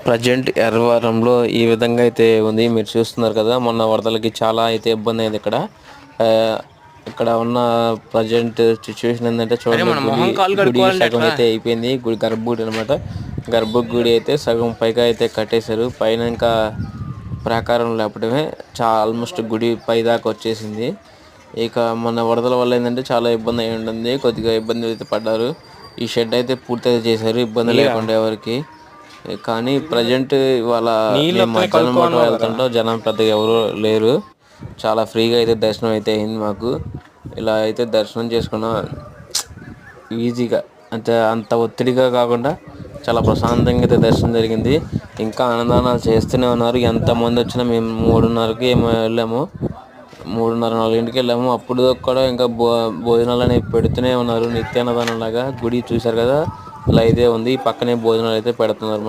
Present ఎర్రవరంలో ఈ విధంగా అయితే ఉంది. మీరు చూస్తున్నారు కదా! మొన్న వరదలకి చాలా అయితే ఇబ్బందయింది ఇక్కడ. ఆహ్, ఇక్కడ ఉన్న ప్రజెంట్ సిట్యుయేషన్ ఏందంటే అరే చూడండి మన గుడి, మొహం కాళ్ళు గుడి కడుక్కోవాలంటే సగం ఎట్లా? అయితే అయిపోయింది. గర్భగుడి అనమాట. గర్భగుడి అయితే సగం పైగా అయితే కట్టేశారు. పైన ఇంకా ప్రాకారం లేపడమే ఆల్మోస్ట్ గుడి పైదాకా వచ్చేసింది. ఇక మొన్న వరదల వల్ల ఏందంటే చాలా ఇబ్బంది అయి ఉంటుంది. కొద్దిగా ఇబ్బంది అయితే పడ్డారు. ఈ షెడ్ అయితే పూర్తిగా చేశారు ఇబ్బంది నీళ్ళా లేకుండా ఎవరికీ. కానీ ప్రజెంట్ ఇవాళ నీళ్ళు మేము వత్తన్నాయి మధ్యాహ్నం కడుక్కో పూట అన్నావు కదా. వెళ్తుంటాం. జనం పెద్దగా ఎవరు లేరు. చాలా ఫ్రీగా అయితే దర్శనం అయితే అయింది మాకు. ఇలా అయితే దర్శనం చేసుకున్నాం ఈజీగా. అంటే అంత ఒత్తిడిగా కాకుండా చాలా ప్రశాంతంగా అయితే దర్శనం జరిగింది. ఇంకా అన్నదానాలు చేస్తూనే ఉన్నారు. ఎంతమంది వచ్చినా మేము 3:30కి ఏమో వెళ్ళాము. 3:30, 4కి వెళ్ళాము. అప్పుడు కూడా ఇంకా భోజనాలు అనేవి పెడుతూనే ఉన్నారు. నిత్యాన్నదానం లాగా గుడి చూశారు కదా! అలా అయితే ఉంది. పక్కనే భోజనాలు అయితే పెడుతున్నారు.